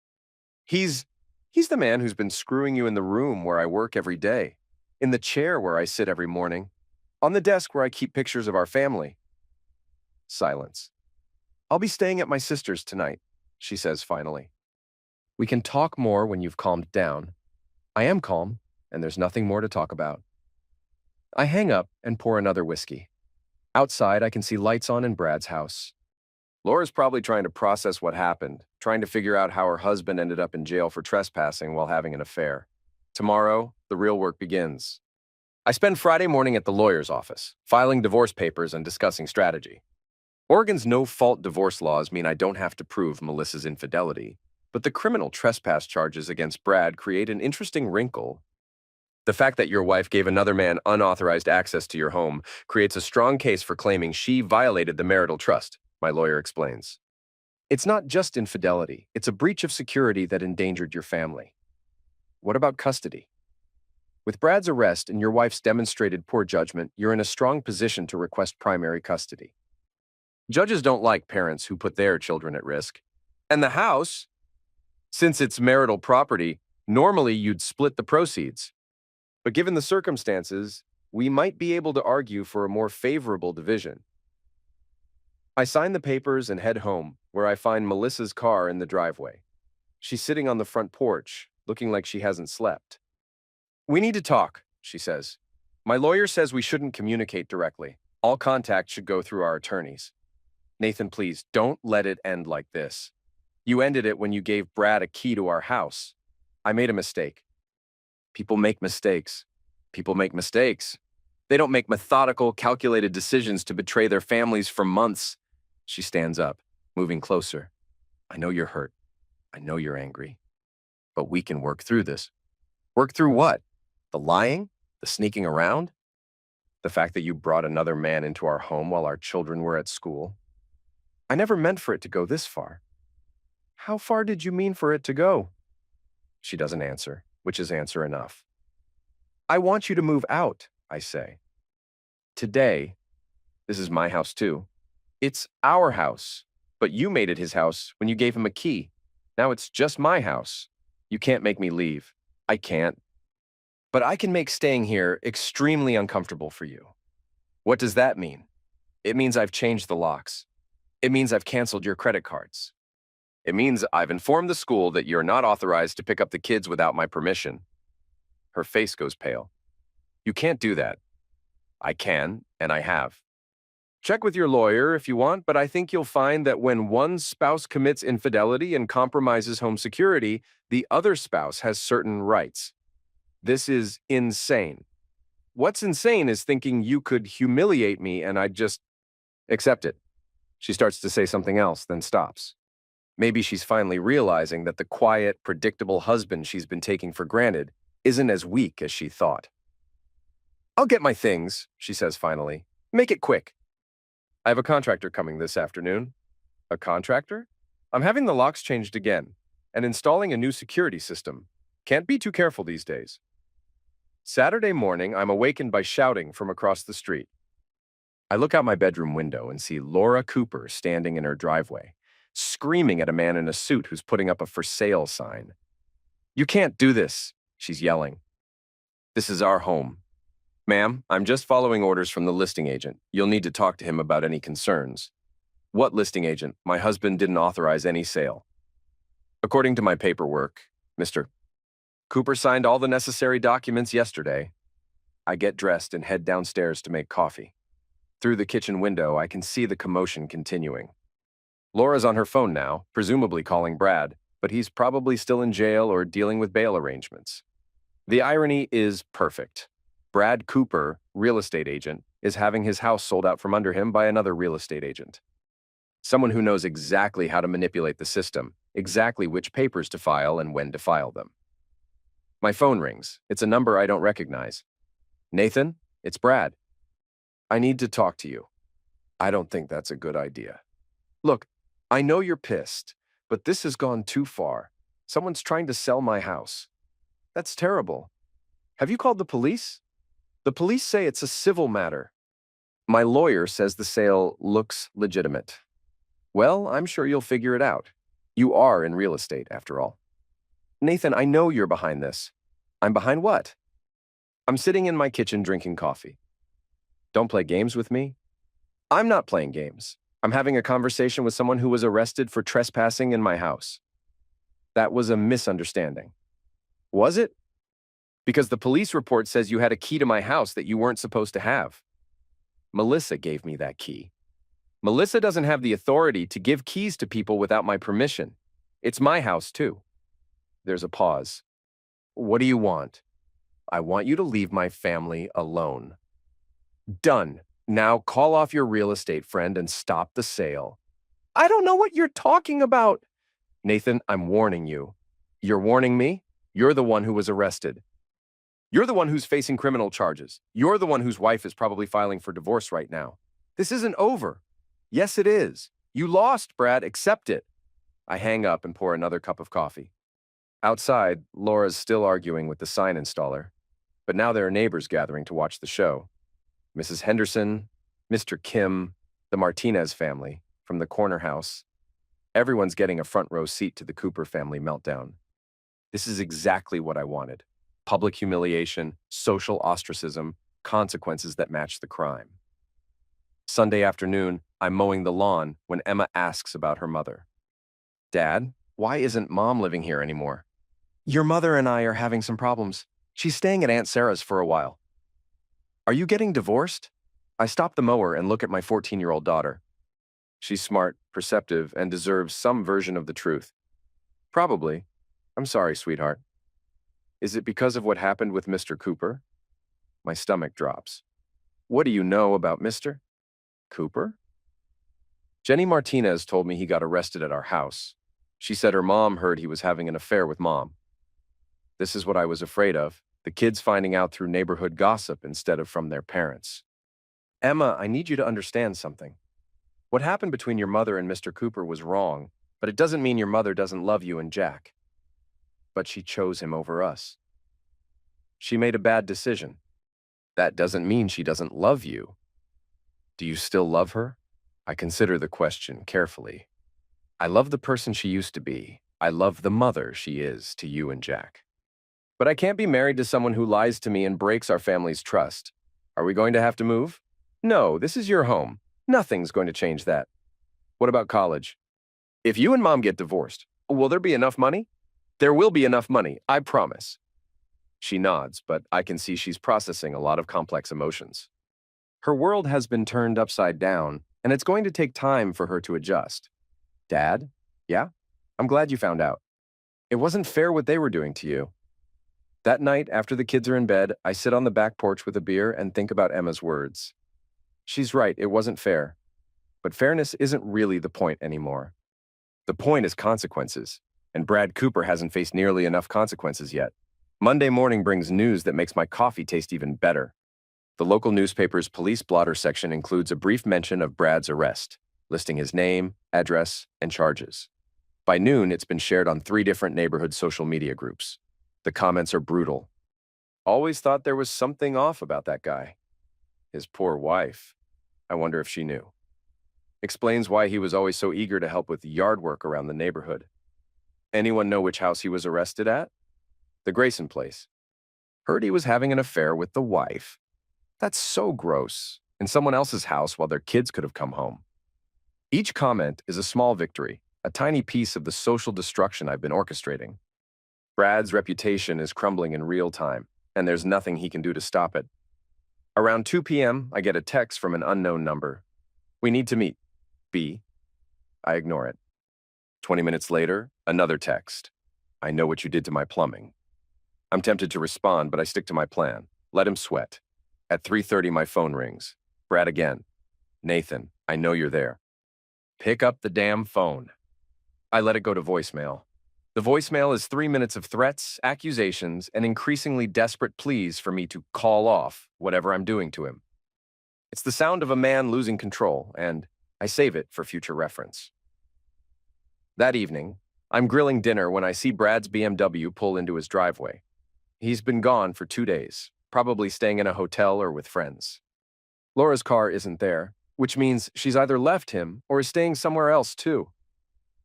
He's the man who's been screwing you in the room where I work every day, in the chair where I sit every morning, on the desk where I keep pictures of our family. Silence. I'll be staying at my sister's tonight, she says finally. We can talk more when you've calmed down. I am calm, and there's nothing more to talk about. I hang up and pour another whiskey. Outside, I can see lights on in Brad's house. Laura's probably trying to process what happened, trying to figure out how her husband ended up in jail for trespassing while having an affair. Tomorrow, the real work begins. I spend Friday morning at the lawyer's office, filing divorce papers and discussing strategy. Oregon's no-fault divorce laws mean I don't have to prove Melissa's infidelity, but the criminal trespass charges against Brad create an interesting wrinkle. The fact that your wife gave another man unauthorized access to your home creates a strong case for claiming she violated the marital trust, my lawyer explains. It's not just infidelity, it's a breach of security that endangered your family. What about custody? With Brad's arrest and your wife's demonstrated poor judgment, you're in a strong position to request primary custody. Judges don't like parents who put their children at risk. And the house, since it's marital property, normally you'd split the proceeds. But given the circumstances, we might be able to argue for a more favorable division. I sign the papers and head home, where I find Melissa's car in the driveway. She's sitting on the front porch, looking like she hasn't slept. We need to talk, she says. My lawyer says we shouldn't communicate directly. All contact should go through our attorneys. Nathan, please, don't let it end like this. You ended it when you gave Brad a key to our house. I made a mistake. People make mistakes. People make mistakes. They don't make methodical, calculated decisions to betray their families for months. She stands up, moving closer. I know you're hurt. I know you're angry. But we can work through this. Work through what? The lying? The sneaking around? The fact that you brought another man into our home while our children were at school? I never meant for it to go this far. How far did you mean for it to go? She doesn't answer, which is answer enough. I want you to move out, I say. Today, This is my house too. It's our house, but you made it his house when you gave him a key. Now it's just my house. You can't make me leave. I can't. But I can make staying here extremely uncomfortable for you. What does that mean? It means I've changed the locks. It means I've canceled your credit cards. It means I've informed the school that you're not authorized to pick up the kids without my permission. Her face goes pale. You can't do that. I can, and I have. Check with your lawyer if you want, but I think you'll find that when one spouse commits infidelity and compromises home security, the other spouse has certain rights. This is insane. What's insane is thinking you could humiliate me and I'd just accept it. She starts to say something else, then stops. Maybe she's finally realizing that the quiet, predictable husband she's been taking for granted isn't as weak as she thought. I'll get my things, she says finally. Make it quick. I have a contractor coming this afternoon. A contractor? I'm having the locks changed again and installing a new security system. Can't be too careful these days. Saturday morning, I'm awakened by shouting from across the street. I look out my bedroom window and see Laura Cooper standing in her driveway, screaming at a man in a suit who's putting up a for sale sign. You can't do this, she's yelling. This is our home. Ma'am, I'm just following orders from the listing agent. You'll need to talk to him about any concerns. What listing agent? My husband didn't authorize any sale. According to my paperwork, Mr. Cooper signed all the necessary documents yesterday. I get dressed and head downstairs to make coffee. Through the kitchen window, I can see the commotion continuing. Laura's on her phone now, presumably calling Brad, but he's probably still in jail or dealing with bail arrangements. The irony is perfect. Brad Cooper, real estate agent, is having his house sold out from under him by another real estate agent. Someone who knows exactly how to manipulate the system, exactly which papers to file and when to file them. My phone rings. It's a number I don't recognize. Nathan, it's Brad. I need to talk to you. I don't think that's a good idea. Look, I know you're pissed, but this has gone too far. Someone's trying to sell my house. That's terrible. Have you called the police? The police say it's a civil matter. My lawyer says the sale looks legitimate. Well, I'm sure you'll figure it out. You are in real estate, after all. Nathan, I know you're behind this. I'm behind what? I'm sitting in my kitchen drinking coffee. Don't play games with me. I'm not playing games. I'm having a conversation with someone who was arrested for trespassing in my house. That was a misunderstanding. Was it? Because the police report says you had a key to my house that you weren't supposed to have. Melissa gave me that key. Melissa doesn't have the authority to give keys to people without my permission. It's my house, too. There's a pause. What do you want? I want you to leave my family alone. Done. Now call off your real estate friend and stop the sale. I don't know what you're talking about. Nathan, I'm warning you. You're warning me? You're the one who was arrested. You're the one who's facing criminal charges. You're the one whose wife is probably filing for divorce right now. This isn't over. Yes, it is. You lost, Brad. Accept it. I hang up and pour another cup of coffee. Outside, Laura's still arguing with the sign installer, but now there are neighbors gathering to watch the show. Mrs. Henderson, Mr. Kim, the Martinez family from the corner house. Everyone's getting a front row seat to the Cooper family meltdown. This is exactly what I wanted. Public humiliation, social ostracism, consequences that match the crime. Sunday afternoon, I'm mowing the lawn when Emma asks about her mother. Dad, why isn't Mom living here anymore? Your mother and I are having some problems. She's staying at Aunt Sarah's for a while. Are you getting divorced? I stop the mower and look at my 14-year-old daughter. She's smart, perceptive, and deserves some version of the truth. Probably. I'm sorry, sweetheart. Is it because of what happened with Mr. Cooper? My stomach drops. What do you know about Mr. Cooper? Jenny Martinez told me he got arrested at our house. She said her mom heard he was having an affair with Mom. This is what I was afraid of, the kids finding out through neighborhood gossip instead of from their parents. Emma, I need you to understand something. What happened between your mother and Mr. Cooper was wrong, but it doesn't mean your mother doesn't love you and Jack. But she chose him over us. She made a bad decision. That doesn't mean she doesn't love you. Do you still love her? I consider the question carefully. I love the person she used to be. I love the mother she is to you and Jack. But I can't be married to someone who lies to me and breaks our family's trust. Are we going to have to move? No, this is your home. Nothing's going to change that. What about college? If you and Mom get divorced, will there be enough money? There will be enough money, I promise. She nods, but I can see she's processing a lot of complex emotions. Her world has been turned upside down, and it's going to take time for her to adjust. Dad? Yeah? I'm glad you found out. It wasn't fair what they were doing to you. That night, after the kids are in bed, I sit on the back porch with a beer and think about Emma's words. She's right, it wasn't fair. But fairness isn't really the point anymore. The point is consequences, and Brad Cooper hasn't faced nearly enough consequences yet. Monday morning brings news that makes my coffee taste even better. The local newspaper's police blotter section includes a brief mention of Brad's arrest, listing his name, address, and charges. By noon, it's been shared on 3 different neighborhood social media groups. The comments are brutal. Always thought there was something off about that guy. His poor wife. I wonder if she knew. Explains why he was always so eager to help with yard work around the neighborhood. Anyone know which house he was arrested at? The Grayson place. Heard he was having an affair with the wife. That's so gross. In someone else's house while their kids could have come home. Each comment is a small victory, a tiny piece of the social destruction I've been orchestrating. Brad's reputation is crumbling in real time, and there's nothing he can do to stop it. Around 2 p.m., I get a text from an unknown number. We need to meet. B. I ignore it. 20 minutes later, another text. I know what you did to my plumbing. I'm tempted to respond, but I stick to my plan. Let him sweat. At 3:30, my phone rings. Brad again. Nathan, I know you're there. Pick up the damn phone. I let it go to voicemail. The voicemail is 3 minutes of threats, accusations, and increasingly desperate pleas for me to call off whatever I'm doing to him. It's the sound of a man losing control, and I save it for future reference. That evening, I'm grilling dinner when I see Brad's BMW pull into his driveway. He's been gone for 2 days, probably staying in a hotel or with friends. Laura's car isn't there, which means she's either left him or is staying somewhere else too.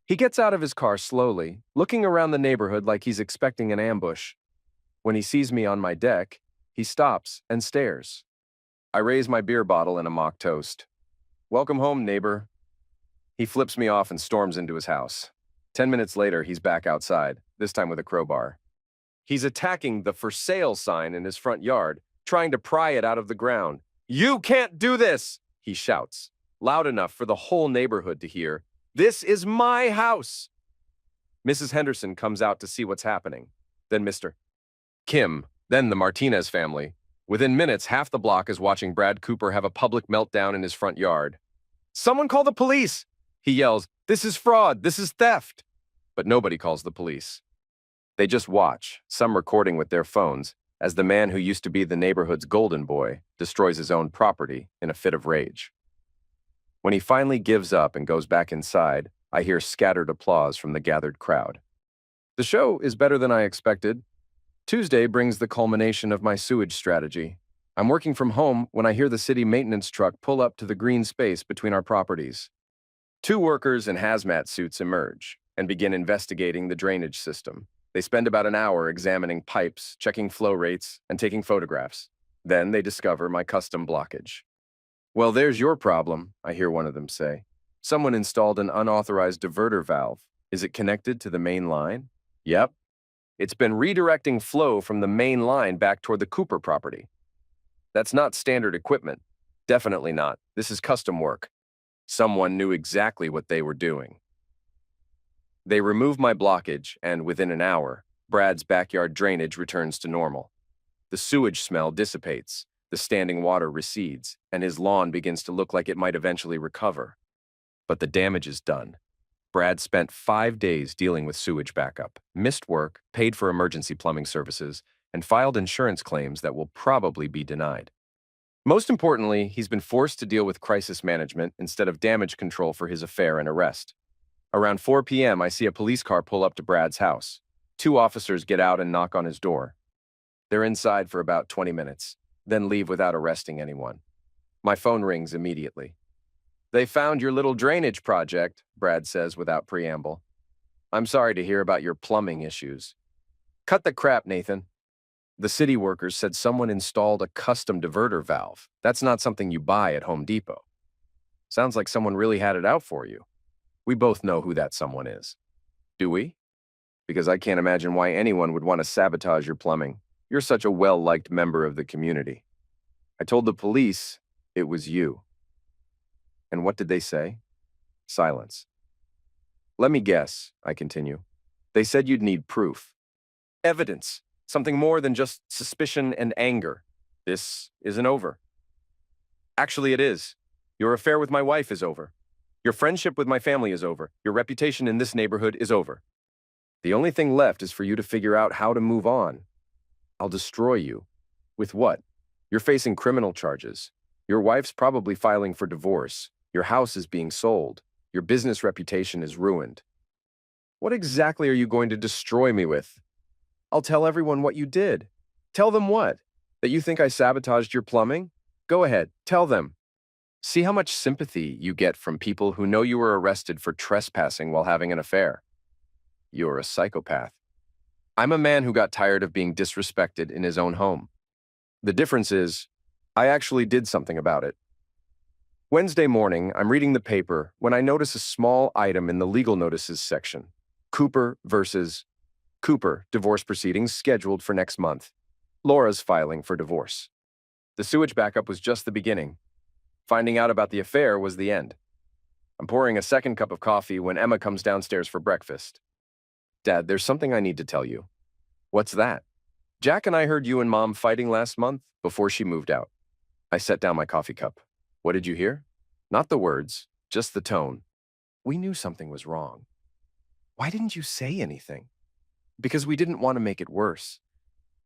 He gets out of his car slowly, looking around the neighborhood like he's expecting an ambush. When he sees me on my deck, he stops and stares. I raise my beer bottle in a mock toast. Welcome home, neighbor. He flips me off and storms into his house. 10 minutes later, he's back outside, this time with a crowbar. He's attacking the for sale sign in his front yard, trying to pry it out of the ground. You can't do this, he shouts, loud enough for the whole neighborhood to hear. This is my house. Mrs. Henderson comes out to see what's happening. Then Mr. Kim, then the Martinez family. Within minutes, half the block is watching Brad Cooper have a public meltdown in his front yard. Someone call the police! He yells, this is fraud, this is theft. But nobody calls the police. They just watch, some recording with their phones, as the man who used to be the neighborhood's golden boy destroys his own property in a fit of rage. When he finally gives up and goes back inside, I hear scattered applause from the gathered crowd. The show is better than I expected. Tuesday brings the culmination of my sewage strategy. I'm working from home when I hear the city maintenance truck pull up to the green space between our properties. 2 workers in hazmat suits emerge and begin investigating the drainage system. They spend about an hour examining pipes, checking flow rates, and taking photographs. Then they discover my custom blockage. Well, there's your problem, I hear one of them say. Someone installed an unauthorized diverter valve. Is it connected to the main line? Yep. It's been redirecting flow from the main line back toward the Cooper property. That's not standard equipment. Definitely not. This is custom work. Someone knew exactly what they were doing. They remove my blockage, and within an hour, Brad's backyard drainage returns to normal. The sewage smell dissipates, the standing water recedes, and his lawn begins to look like it might eventually recover. But the damage is done. Brad spent 5 days dealing with sewage backup, missed work, paid for emergency plumbing services, and filed insurance claims that will probably be denied. Most importantly, he's been forced to deal with crisis management instead of damage control for his affair and arrest. Around 4 p.m., I see a police car pull up to Brad's house. 2 officers get out and knock on his door. They're inside for about 20 minutes, then leave without arresting anyone. My phone rings immediately. They found your little drainage project, Brad says without preamble. I'm sorry to hear about your plumbing issues. Cut the crap, Nathan. The city workers said someone installed a custom diverter valve. That's not something you buy at Home Depot. Sounds like someone really had it out for you. We both know who that someone is. Do we? Because I can't imagine why anyone would want to sabotage your plumbing. You're such a well-liked member of the community. I told the police it was you. And what did they say? Silence. Let me guess, I continue. They said you'd need proof. Evidence. Something more than just suspicion and anger. This isn't over. Actually, it is. Your affair with my wife is over. Your friendship with my family is over. Your reputation in this neighborhood is over. The only thing left is for you to figure out how to move on. I'll destroy you. With what? You're facing criminal charges. Your wife's probably filing for divorce. Your house is being sold. Your business reputation is ruined. What exactly are you going to destroy me with? I'll tell everyone what you did. Tell them what? That you think I sabotaged your plumbing? Go ahead, tell them. See how much sympathy you get from people who know you were arrested for trespassing while having an affair. You're a psychopath. I'm a man who got tired of being disrespected in his own home. The difference is, I actually did something about it. Wednesday morning, I'm reading the paper when I notice a small item in the legal notices section. Cooper versus Cooper, divorce proceedings scheduled for next month. Laura's filing for divorce. The sewage backup was just the beginning. Finding out about the affair was the end. I'm pouring a second cup of coffee when Emma comes downstairs for breakfast. Dad, there's something I need to tell you. What's that? Jack and I heard you and Mom fighting last month before she moved out. I set down my coffee cup. What did you hear? Not the words, just the tone. We knew something was wrong. Why didn't you say anything? Because we didn't want to make it worse,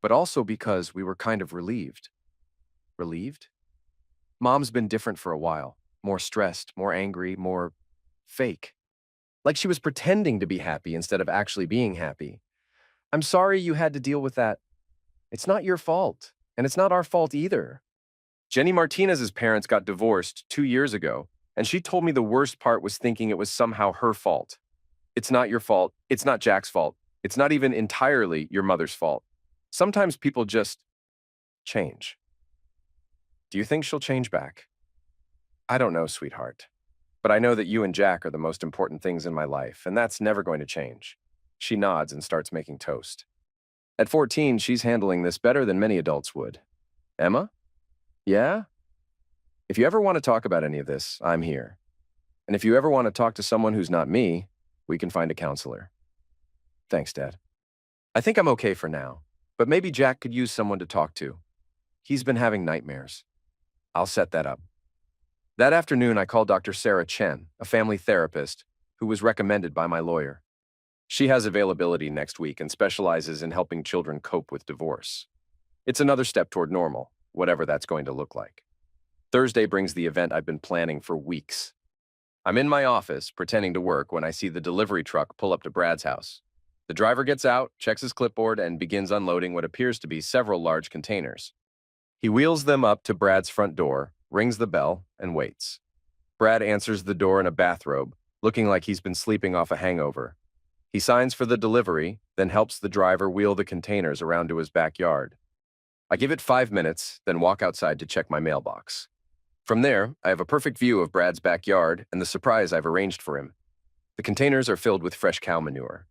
but also because we were kind of relieved. Relieved? Mom's been different for a while. More stressed, more angry, more fake. Like she was pretending to be happy instead of actually being happy. I'm sorry you had to deal with that. It's not your fault, and it's not our fault either. Jenny Martinez's parents got divorced 2 years ago, and she told me the worst part was thinking it was somehow her fault. It's not your fault. It's not Jack's fault. It's not even entirely your mother's fault. Sometimes people just change. Do you think she'll change back? I don't know, sweetheart. But I know that you and Jack are the most important things in my life, and that's never going to change. She nods and starts making toast. At 14, she's handling this better than many adults would. Emma? Yeah? If you ever want to talk about any of this, I'm here. And if you ever want to talk to someone who's not me, we can find a counselor. Thanks, Dad. I think I'm okay for now, but maybe Jack could use someone to talk to. He's been having nightmares. I'll set that up. That afternoon, I called Dr. Sarah Chen, a family therapist, who was recommended by my lawyer. She has availability next week and specializes in helping children cope with divorce. It's another step toward normal, whatever that's going to look like. Thursday brings the event I've been planning for weeks. I'm in my office, pretending to work, when I see the delivery truck pull up to Brad's house. The driver gets out, checks his clipboard, and begins unloading what appears to be several large containers. He wheels them up to Brad's front door, rings the bell, and waits. Brad answers the door in a bathrobe, looking like he's been sleeping off a hangover. He signs for the delivery, then helps the driver wheel the containers around to his backyard. I give it 5 minutes, then walk outside to check my mailbox. From there, I have a perfect view of Brad's backyard and the surprise I've arranged for him. The containers are filled with fresh cow manure.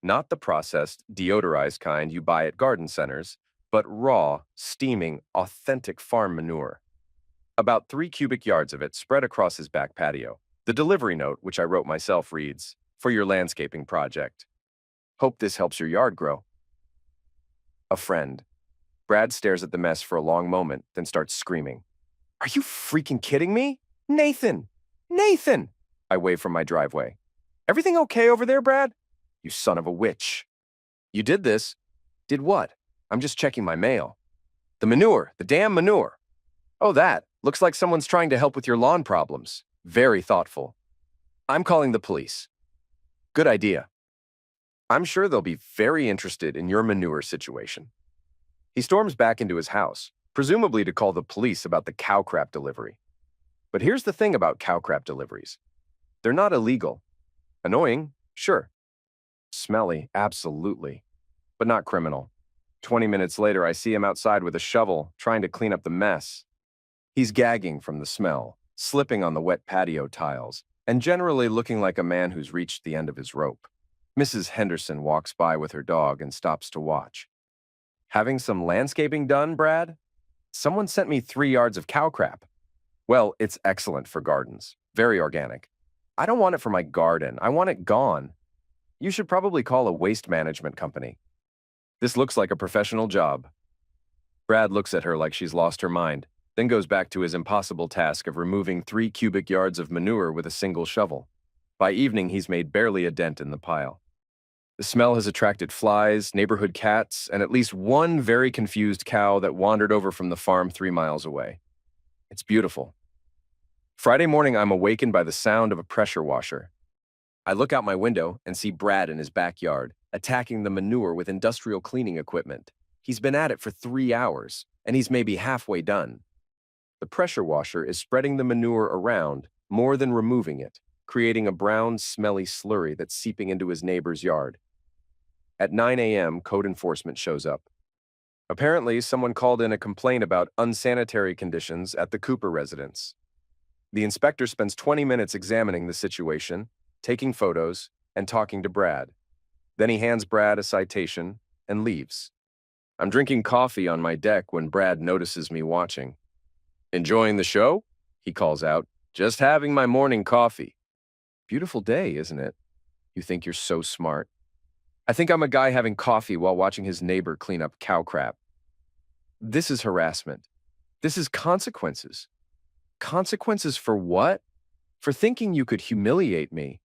Not the processed, deodorized kind you buy at garden centers, but raw, steaming, authentic farm manure. About 3 cubic yards of it spread across his back patio. The delivery note, which I wrote myself, reads, "For your landscaping project. Hope this helps your yard grow." A friend. Brad stares at the mess for a long moment, then starts screaming. Are you freaking kidding me? Nathan! Nathan! I wave from my driveway. Everything okay over there, Brad? You son of a witch. You did this? Did what? I'm just checking my mail. The manure, the damn manure. Oh, that. Looks like someone's trying to help with your lawn problems. Very thoughtful. I'm calling the police. Good idea. I'm sure they'll be very interested in your manure situation. He storms back into his house. presumably to call the police about the cow crap delivery. But here's the thing about cow crap deliveries. They're not illegal. Annoying, sure. Smelly, absolutely. But not criminal. 20 minutes later, I see him outside with a shovel, trying to clean up the mess. He's gagging from the smell, slipping on the wet patio tiles, and generally looking like a man who's reached the end of his rope. Mrs. Henderson walks by with her dog and stops to watch. Having some landscaping done, Brad? Someone sent me 3 yards of cow crap. Well, it's excellent for gardens. Very organic. I don't want it for my garden. I want it gone. You should probably call a waste management company. This looks like a professional job. Brad looks at her like she's lost her mind, then goes back to his impossible task of removing 3 cubic yards of manure with a single shovel. By evening, he's made barely a dent in the pile. The smell has attracted flies, neighborhood cats, and at least one very confused cow that wandered over from the farm 3 miles away. It's beautiful. Friday morning, I'm awakened by the sound of a pressure washer. I look out my window and see Brad in his backyard, attacking the manure with industrial cleaning equipment. He's been at it for 3 hours, and he's maybe halfway done. The pressure washer is spreading the manure around more than removing it, creating a brown, smelly slurry that's seeping into his neighbor's yard. At 9 a.m., code enforcement shows up. Apparently, someone called in a complaint about unsanitary conditions at the Cooper residence. The inspector spends 20 minutes examining the situation, taking photos, and talking to Brad. Then he hands Brad a citation and leaves. I'm drinking coffee on my deck when Brad notices me watching. "Enjoying the show?" he calls out. "Just having my morning coffee." Beautiful day, isn't it? You think you're so smart. I think I'm a guy having coffee while watching his neighbor clean up cow crap. This is harassment. This is consequences. Consequences for what? For thinking you could humiliate me.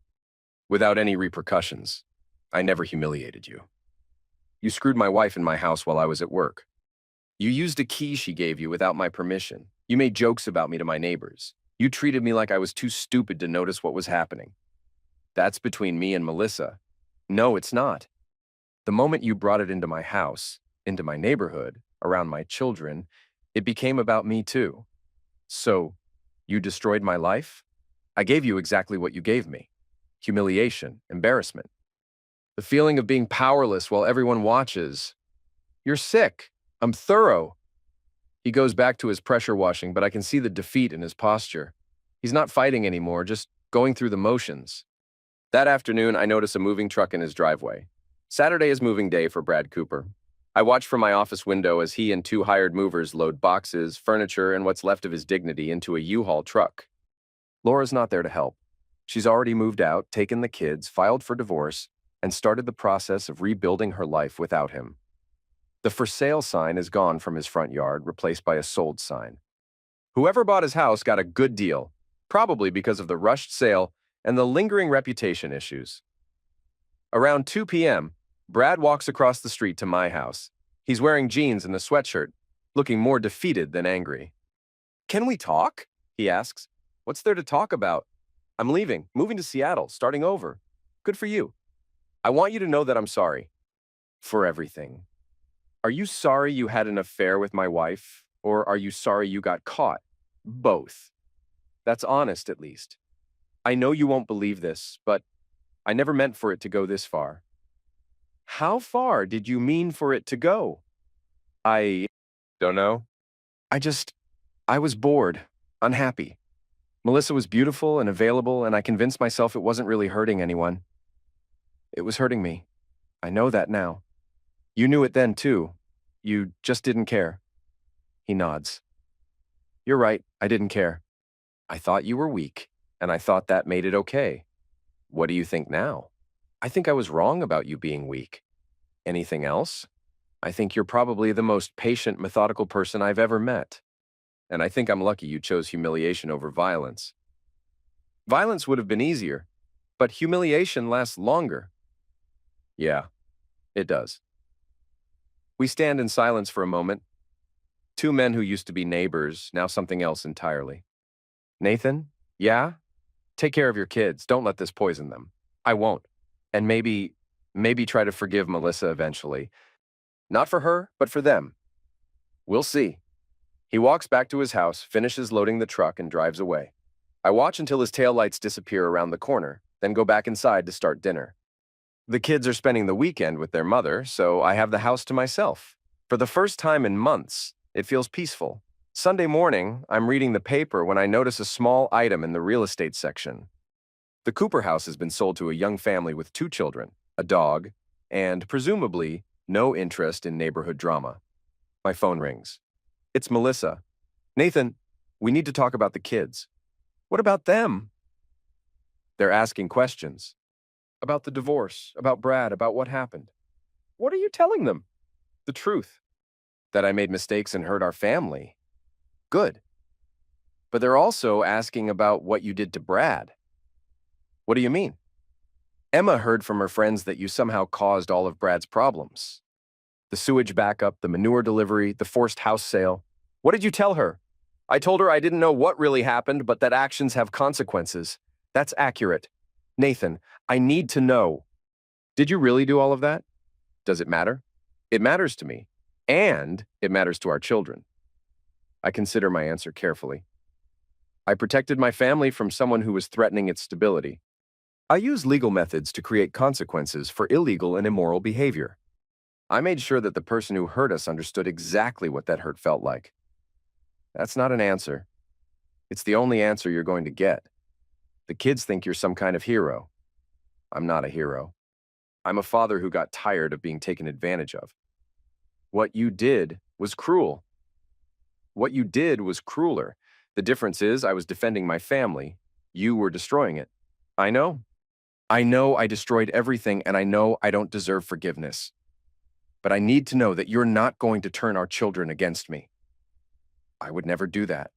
Without any repercussions. I never humiliated you. You screwed my wife in my house while I was at work. You used a key she gave you without my permission. You made jokes about me to my neighbors. You treated me like I was too stupid to notice what was happening. That's between me and Melissa. No, it's not. The moment you brought it into my house, into my neighborhood, around my children, it became about me too. So, you destroyed my life? I gave you exactly what you gave me. Humiliation, embarrassment. The feeling of being powerless while everyone watches. You're sick. I'm thorough. He goes back to his pressure washing, but I can see the defeat in his posture. He's not fighting anymore, just going through the motions. That afternoon, I notice a moving truck in his driveway. Saturday is moving day for Brad Cooper. I watch from my office window as he and 2 hired movers load boxes, furniture, and what's left of his dignity into a U-Haul truck. Laura's not there to help. She's already moved out, taken the kids, filed for divorce, and started the process of rebuilding her life without him. The for sale sign is gone from his front yard, replaced by a sold sign. Whoever bought his house got a good deal, probably because of the rushed sale and the lingering reputation issues. Around 2 p.m., Brad walks across the street to my house. He's wearing jeans and a sweatshirt, looking more defeated than angry. "Can we talk?" he asks. "What's there to talk about?" "I'm leaving, moving to Seattle, starting over." "Good for you." "I want you to know that I'm sorry." "For everything." "Are you sorry you had an affair with my wife, or are you sorry you got caught?" "Both." "That's honest, at least." "I know you won't believe this, but I never meant for it to go this far." "How far did you mean for it to go?" "I don't know. I was bored, unhappy. Melissa was beautiful and available, and I convinced myself it wasn't really hurting anyone. It was hurting me. I know that now. You knew it then, too. You just didn't care." He nods. "You're right, I didn't care. I thought you were weak, and I thought that made it okay. What do you think now?" "I think I was wrong about you being weak." "Anything else?" "I think you're probably the most patient, methodical person I've ever met. And I think I'm lucky you chose humiliation over violence. Violence would have been easier, but humiliation lasts longer." "Yeah, it does." We stand in silence for a moment. 2 men who used to be neighbors, now something else entirely. "Nathan, yeah? Take care of your kids. Don't let this poison them." "I won't. And maybe try to forgive Melissa eventually. Not for her, but for them." "We'll see." He walks back to his house, finishes loading the truck, and drives away. I watch until his taillights disappear around the corner, then go back inside to start dinner. The kids are spending the weekend with their mother, so I have the house to myself. For the first time in months, it feels peaceful. Sunday morning, I'm reading the paper when I notice a small item in the real estate section. The Cooper house has been sold to a young family with 2 children, a dog, and, presumably, no interest in neighborhood drama. My phone rings. It's Melissa. Nathan, we need to talk about the kids. What about them? They're asking questions. About the divorce, about Brad, about what happened. What are you telling them? The truth. That I made mistakes and hurt our family. Good. But they're also asking about what you did to Brad. What do you mean? Emma heard from her friends that you somehow caused all of Brad's problems. The sewage backup, the manure delivery, the forced house sale. What did you tell her? I told her I didn't know what really happened, but that actions have consequences. That's accurate. Nathan, I need to know. Did you really do all of that? Does it matter? It matters to me, and it matters to our children. I consider my answer carefully. I protected my family from someone who was threatening its stability. I use legal methods to create consequences for illegal and immoral behavior. I made sure that the person who hurt us understood exactly what that hurt felt like. That's not an answer. It's the only answer you're going to get. The kids think you're some kind of hero. I'm not a hero. I'm a father who got tired of being taken advantage of. What you did was cruel. What you did was crueler. The difference is I was defending my family. You were destroying it. I know. I know I destroyed everything, and I know I don't deserve forgiveness. But I need to know that you're not going to turn our children against me. I would never do that.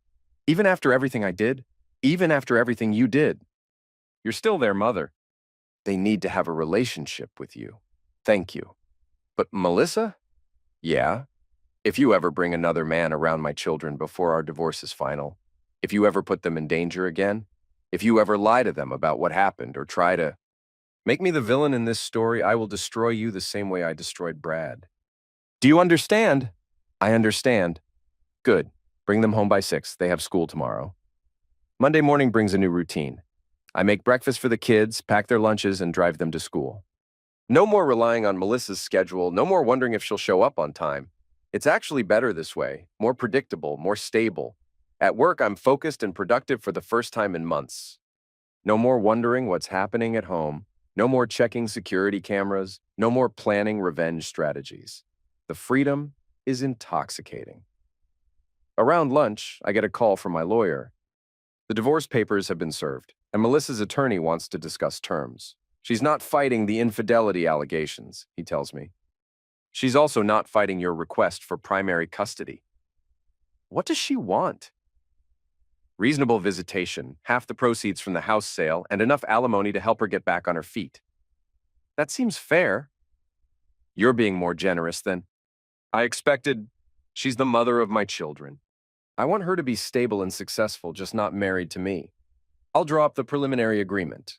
Even after everything I did, even after everything you did. You're still their mother. They need to have a relationship with you. Thank you. But Melissa? Yeah. If you ever bring another man around my children before our divorce is final, if you ever put them in danger again, if you ever lie to them about what happened or try to make me the villain in this story, I will destroy you the same way I destroyed Brad. Do you understand? I understand. Good. Bring them home by 6. They have school tomorrow. Monday morning brings a new routine. I make breakfast for the kids, pack their lunches, and drive them to school. No more relying on Melissa's schedule, no more wondering if she'll show up on time. It's actually better this way, more predictable, more stable. At work, I'm focused and productive for the first time in months. No more wondering what's happening at home, no more checking security cameras, no more planning revenge strategies. The freedom is intoxicating. Around lunch, I get a call from my lawyer. The divorce papers have been served, and Melissa's attorney wants to discuss terms. She's not fighting the infidelity allegations, he tells me. She's also not fighting your request for primary custody. What does she want? Reasonable visitation, half the proceeds from the house sale, and enough alimony to help her get back on her feet. That seems fair. You're being more generous than I expected. She's the mother of my children. I want her to be stable and successful, just not married to me. I'll draw up the preliminary agreement.